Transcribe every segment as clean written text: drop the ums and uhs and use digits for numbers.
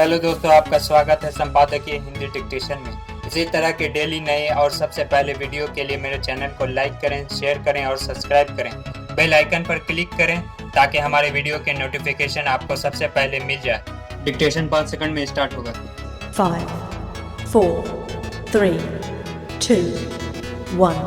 Hello दोस्तों, आपका स्वागत है संपादकीय हिंदी डिक्टेशन में। इसी तरह के डेली नए और सबसे पहले वीडियो के लिए मेरे चैनल को लाइक करें, शेयर करें और सब्सक्राइब करें। बेल आइकन पर क्लिक करें ताकि हमारे वीडियो के नोटिफिकेशन आपको सबसे पहले मिल जाए। डिक्टेशन 5 सेकंड में स्टार्ट होगा। 5, 4, 3, 2, 1,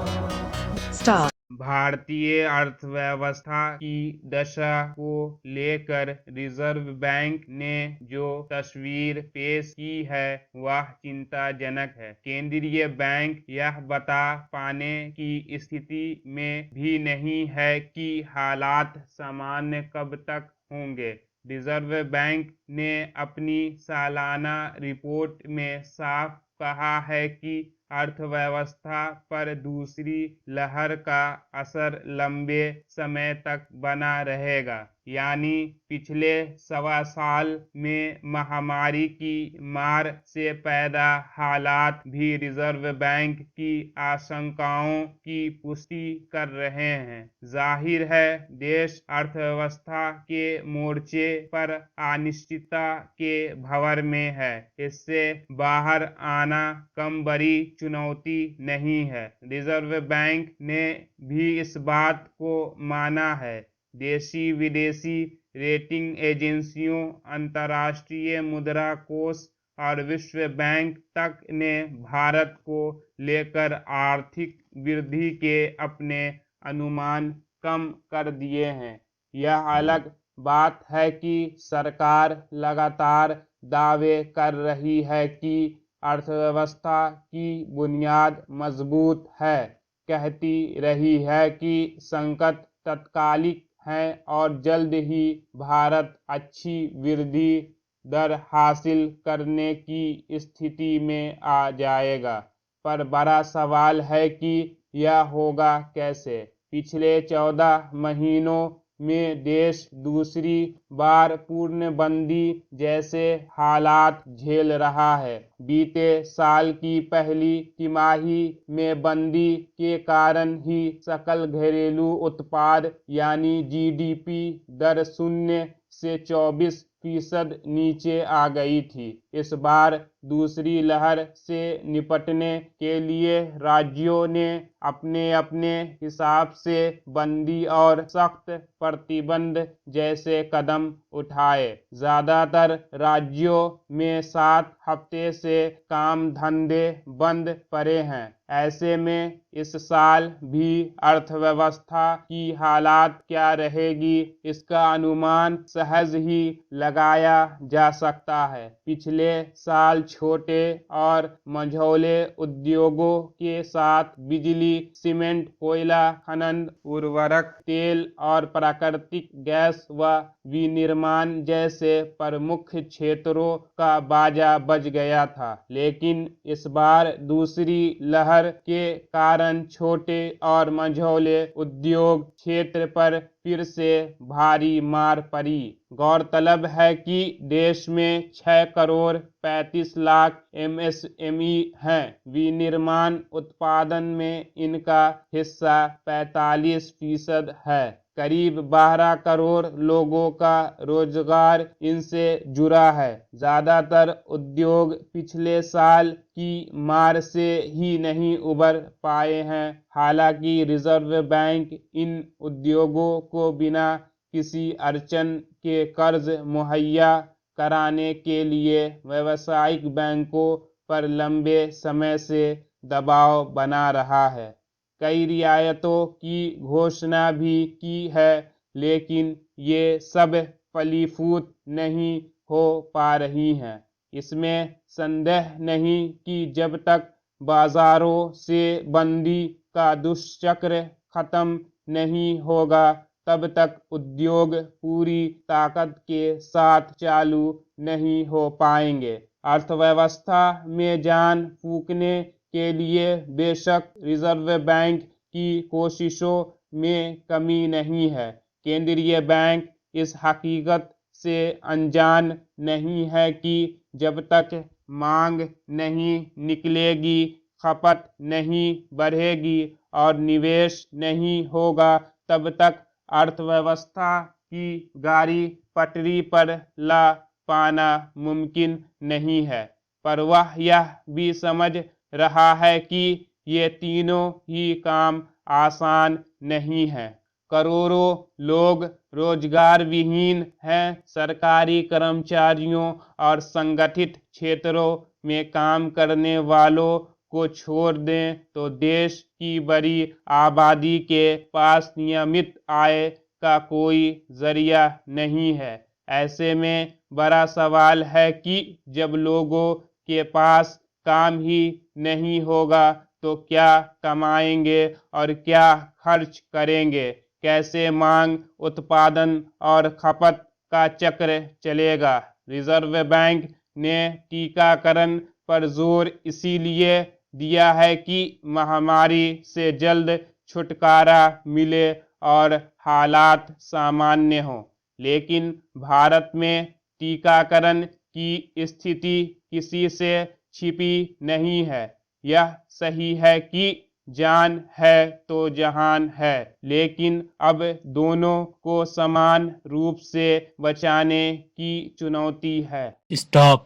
स्टार्ट। भारतीय अर्थव्यवस्था की दशा को लेकर रिजर्व बैंक ने जो तस्वीर पेश की है वह चिंताजनक है। केंद्रीय बैंक यह बता पाने की स्थिति में भी नहीं है कि हालात सामान्य कब तक होंगे। रिजर्व बैंक ने अपनी सालाना रिपोर्ट में साफ कहा है कि अर्थव्यवस्था पर दूसरी लहर का असर लंबे समय तक बना रहेगा। यानी पिछले सवा साल में महामारी की मार से पैदा हालात भी रिजर्व बैंक की आशंकाओं की पुष्टि कर रहे हैं। जाहिर है देश अर्थव्यवस्था के मोर्चे पर अनिश्चितता के भंवर में है। इससे बाहर आना कम बड़ी चुनौती नहीं है। रिजर्व बैंक ने भी इस बात को माना है। देशी विदेशी रेटिंग एजेंसियों, अंतर्राष्ट्रीय मुद्रा कोष और विश्व बैंक तक ने भारत को लेकर आर्थिक वृद्धि के अपने अनुमान कम कर दिए हैं। यह अलग बात है कि सरकार लगातार दावे कर रही है कि अर्थव्यवस्था की बुनियाद मजबूत है, कहती रही है कि संकट तत्कालिक है और जल्द ही भारत अच्छी वृद्धि दर हासिल करने की स्थिति में आ जाएगा। पर बड़ा सवाल है कि यह होगा कैसे। पिछले 14 महीनों में देश दूसरी बार पूर्णबंदी जैसे हालात झेल रहा है। बीते साल की पहली तिमाही में बंदी के कारण ही सकल घरेलू उत्पाद यानी जीडीपी दर 0 से 24% नीचे आ गई थी। इस बार दूसरी लहर से निपटने के लिए राज्यों ने अपने अपने हिसाब से बंदी और सख्त प्रतिबंध जैसे कदम उठाए। ज्यादातर राज्यों में 7 हफ्ते से काम धंधे बंद पड़े हैं। ऐसे में इस साल भी अर्थव्यवस्था की हालात क्या रहेगी इसका अनुमान सहज ही लगाया जा सकता है। पिछले साल छोटे और मझौले उद्योगों के साथ बिजली, सीमेंट, कोयला खनन, उर्वरक, तेल और प्राकृतिक गैस व विनिर्माण जैसे प्रमुख क्षेत्रों का बाजा बज गया था। लेकिन इस बार दूसरी लहर के कारण छोटे और मझौले उद्योग क्षेत्र पर फिर से भारी मार पड़ी। गौरतलब है कि देश में 6 करोड़ 35 लाख एमएसएमई हैं। विनिर्माण उत्पादन में इनका हिस्सा 45% है। करीब 12 करोड़ लोगों का रोजगार इनसे जुड़ा है। ज्यादातर उद्योग पिछले साल की मार से ही नहीं उबर पाए हैं। हालांकि रिजर्व बैंक इन उद्योगों को बिना किसी अड़चन के कर्ज मुहैया कराने के लिए व्यावसायिक बैंकों पर लंबे समय से दबाव बना रहा है। कई रियायतों की घोषणा भी की है, लेकिन ये सब फलीभूत नहीं हो पा रही हैं। इसमें संदेह नहीं कि जब तक बाजारों से बंदी का दुष्चक्र खत्म नहीं होगा तब तक उद्योग पूरी ताकत के साथ चालू नहीं हो पाएंगे। अर्थव्यवस्था में जान फूंकने के लिए बेशक रिजर्व बैंक की कोशिशों में कमी नहीं है। केंद्रीय बैंक इस हकीकत से अनजान नहीं है कि जब तक मांग नहीं निकलेगी, खपत नहीं बढ़ेगी और निवेश नहीं होगा, तब तक अर्थव्यवस्था की गाड़ी पटरी पर ला पाना मुमकिन नहीं है, पर वह यह भी समझ रहा है कि ये तीनों ही काम आसान नहीं है। करोड़ों लोग रोजगार विहीन हैं। सरकारी कर्मचारियों और संगठित क्षेत्रों में काम करने वालों को छोड़ दें तो देश की बड़ी आबादी के पास नियमित आय का कोई जरिया नहीं है। ऐसे में बड़ा सवाल है कि जब लोगों के पास काम ही नहीं होगा तो क्या कमाएंगे और क्या खर्च करेंगे? कैसे मांग, उत्पादन और खपत का चक्र चलेगा? रिजर्व बैंक ने टीकाकरण पर जोर इसीलिए दिया है कि महामारी से जल्द छुटकारा मिले और हालात सामान्य हों। लेकिन भारत में टीकाकरण की स्थिति किसी से छिपी नहीं है। यह सही है कि जान है तो जहान है, लेकिन अब दोनों को समान रूप से बचाने की चुनौती है। Stop.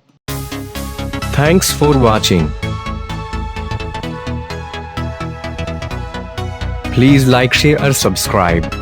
Thanks for watching. Please like, share or subscribe.